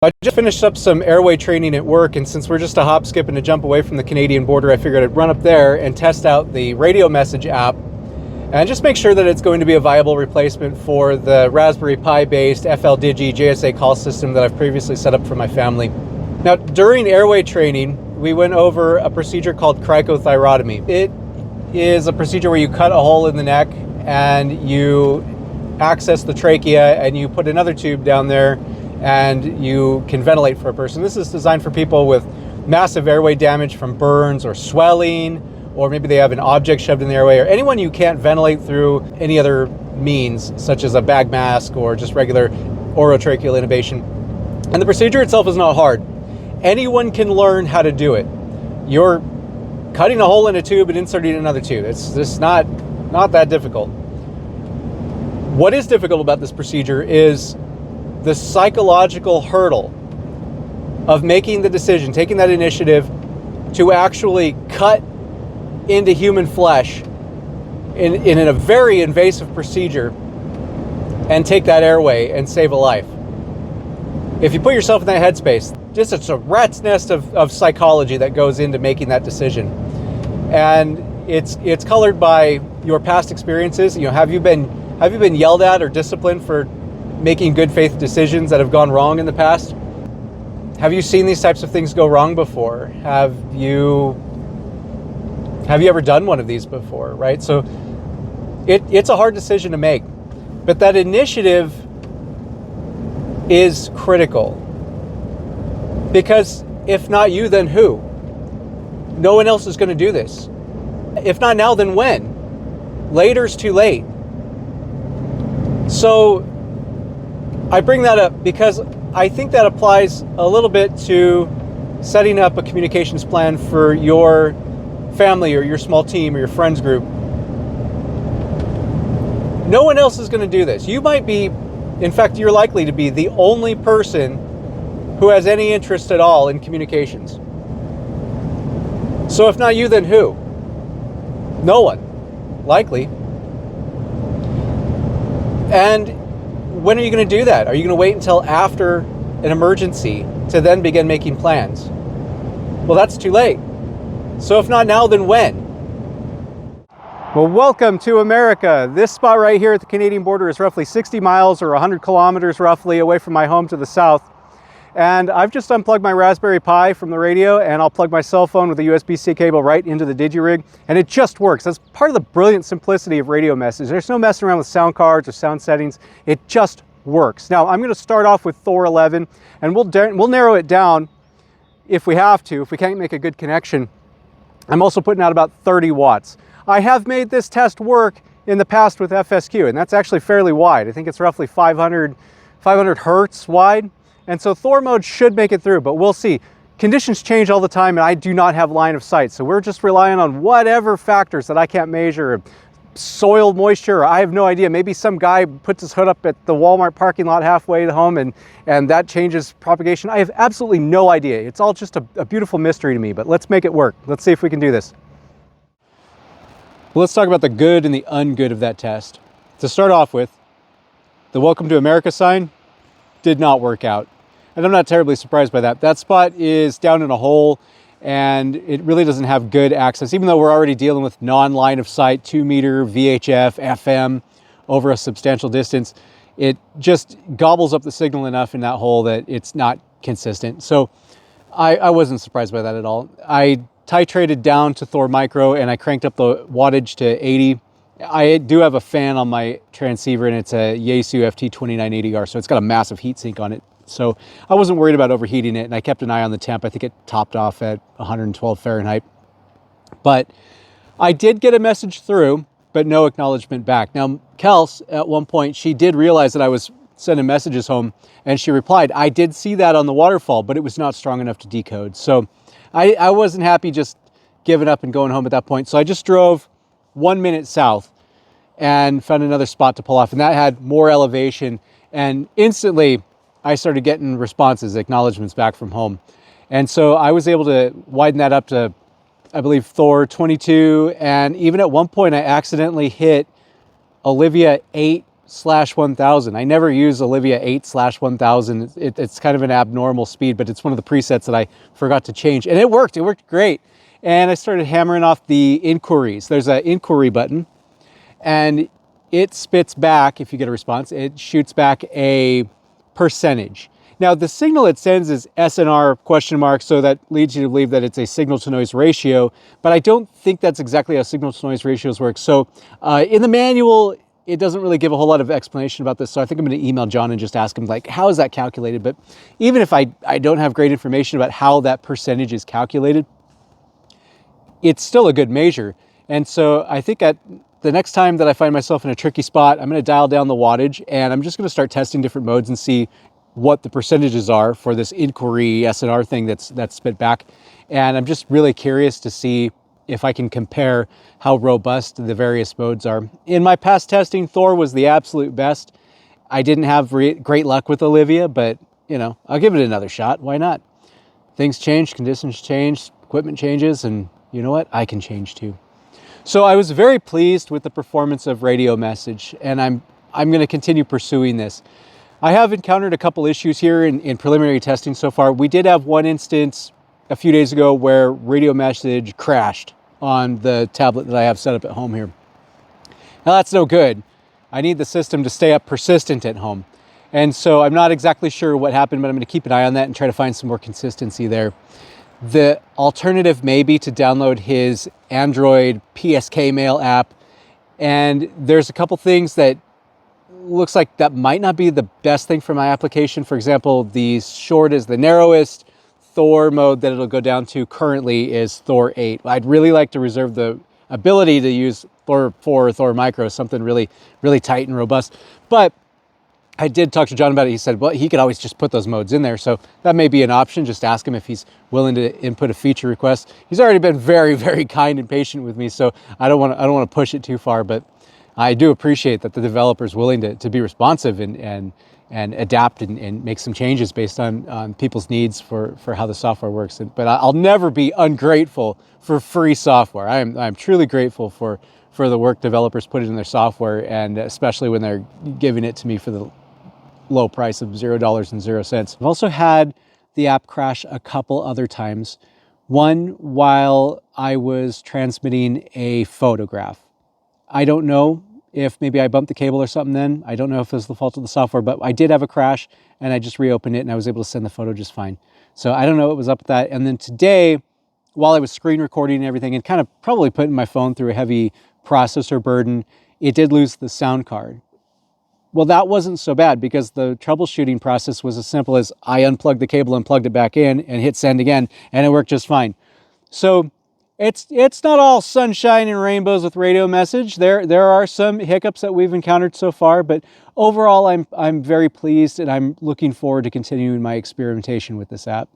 I just finished up some airway training at work, and since we're just a hop, skip, and a jump away from the Canadian border, I figured I'd run up there and test out the RadioMsg app and just make sure that it's going to be a viable replacement for the Raspberry Pi-based FLDigi JSA call system that I've previously set up for my family. Now, during airway training, we went over a procedure called cricothyrotomy. It is a procedure where you cut a hole in the neck and you access the trachea and you put another tube down there and you can ventilate for a person. This is designed for people with massive airway damage from burns or swelling, or maybe they have an object shoved in the airway, or anyone you can't ventilate through any other means, such as a bag mask or just regular orotracheal intubation. And the procedure itself is not hard. Anyone can learn how to do it. You're cutting a hole in a tube and inserting another tube. It's just not that difficult. What is difficult about this procedure is the psychological hurdle of making the decision, taking that initiative to actually cut into human flesh in a very invasive procedure and take that airway and save a life. If you put yourself in that headspace, just it's a rat's nest of psychology that goes into making that decision. And it's colored by your past experiences. You know, have you been yelled at or disciplined for making good faith decisions that have gone wrong in the past? Have you seen these types of things go wrong before? Have you ever done one of these before, right? So it's a hard decision to make, but that initiative is critical, because if not you, then who? No one else is going to do this. If not now, then when? Later's too late. So I bring that up because I think that applies a little bit to setting up a communications plan for your family or your small team or your friends group. No one else is going to do this. You might be, in fact, you're likely to be the only person who has any interest at all in communications. So if not you, then who? No one, likely. And when are you going to do that? Are you going to wait until after an emergency to then begin making plans? Well, that's too late. So if not now, then when? Well, welcome to America. This spot right here at the Canadian border is roughly 60 miles or 100 kilometers roughly away from my home to the south. And I've just unplugged my Raspberry Pi from the radio, and I'll plug my cell phone with a USB-C cable right into the DigiRig, and it just works. That's part of the brilliant simplicity of RadioMsg. There's no messing around with sound cards or sound settings. It just works. Now, I'm going to start off with Thor 11, and we'll narrow it down if we have to, if we can't make a good connection. I'm also putting out about 30 watts. I have made this test work in the past with FSQ, and that's actually fairly wide. I think it's roughly 500 hertz wide. And so Thor mode should make it through, but we'll see. Conditions change all the time, and I do not have line of sight. So we're just relying on whatever factors that I can't measure. Soil moisture, I have no idea. Maybe some guy puts his hood up at the Walmart parking lot halfway to home and that changes propagation. I have absolutely no idea. It's all just a beautiful mystery to me, but let's make it work. Let's see if we can do this. Well, let's talk about the good and the ungood of that test. To start off with, the Welcome to America sign did not work out. And I'm not terribly surprised by that. That spot is down in a hole and it really doesn't have good access, even though we're already dealing with non-line of sight, 2-meter VHF, FM over a substantial distance. It just gobbles up the signal enough in that hole that it's not consistent. So I wasn't surprised by that at all. I titrated down to Thor Micro and I cranked up the wattage to 80. I do have a fan on my transceiver and it's a Yaesu FT2980R, so it's got a massive heatsink on it. So I wasn't worried about overheating it, and I kept an eye on the temp. I think it topped off at 112 Fahrenheit. But I did get a message through, but no acknowledgement back. Now, Kels, at one point, she did realize that I was sending messages home, and she replied, I did see that on the waterfall, but it was not strong enough to decode. So I wasn't happy just giving up and going home at that point. So I just drove 1 minute south and found another spot to pull off, and that had more elevation, and instantly I started getting responses, acknowledgements back from home. And so I was able to widen that up to, I believe, Thor 22. And even at one point, I accidentally hit Olivia 8 8/1000. I never use Olivia 8/1000. It's kind of an abnormal speed, but it's one of the presets that I forgot to change. And it worked great. And I started hammering off the inquiries. There's an inquiry button, and it spits back, if you get a response, it shoots back a percentage. Now the signal it sends is SNR question mark, so that leads you to believe that it's a signal to noise ratio, but I don't think that's exactly how signal to noise ratios work. So in the manual, it doesn't really give a whole lot of explanation about this, so I think I'm going to email John and just ask him, like, how is that calculated? But even if I don't have great information about how that percentage is calculated, it's still a good measure. And so I think at the next time that I find myself in a tricky spot, I'm going to dial down the wattage, and I'm just going to start testing different modes and see what the percentages are for this inquiry SNR thing that's spit back. And I'm just really curious to see if I can compare how robust the various modes are. In my past testing, Thor was the absolute best. I didn't have great luck with Olivia, but you know, I'll give it another shot. Why not? Things change, conditions change, equipment changes, and you know what? I can change too. So I was very pleased with the performance of RadioMsg, and I'm going to continue pursuing this. I have encountered a couple issues here in preliminary testing so far. We did have one instance a few days ago where RadioMsg crashed on the tablet that I have set up at home here. Now that's no good. I need the system to stay up persistent at home. And so I'm not exactly sure what happened, but I'm going to keep an eye on that and try to find some more consistency there. The alternative may be to download his Android PSK Mail app. And there's a couple things that looks like that might not be the best thing for my application. For example, the short is the narrowest. Thor mode that it'll go down to currently is Thor 8. I'd really like to reserve the ability to use Thor 4 or Thor Micro, something really, really tight and robust. But I did talk to John about it. He said, well, he could always just put those modes in there. So that may be an option. Just ask him if he's willing to input a feature request. He's already been very, very kind and patient with me, so I don't want to push it too far, but I do appreciate that the developer's willing to be responsive and adapt and make some changes based on people's needs for how the software works. But I'll never be ungrateful for free software. I'm truly grateful for the work developers put in their software, and especially when they're giving it to me for the low price of $0.00. I've also had the app crash a couple other times. One while I was transmitting a photograph. I don't know if maybe I bumped the cable or something then. I don't know if it was the fault of the software, but I did have a crash, and I just reopened it and I was able to send the photo just fine. So I don't know what was up with that. And then today, while I was screen recording and everything and kind of probably putting my phone through a heavy processor burden, it did lose the sound card. Well, that wasn't so bad because the troubleshooting process was as simple as I unplugged the cable and plugged it back in and hit send again, and it worked just fine. So it's not all sunshine and rainbows with RadioMsg. There are some hiccups that we've encountered so far, but overall I'm very pleased, and I'm looking forward to continuing my experimentation with this app.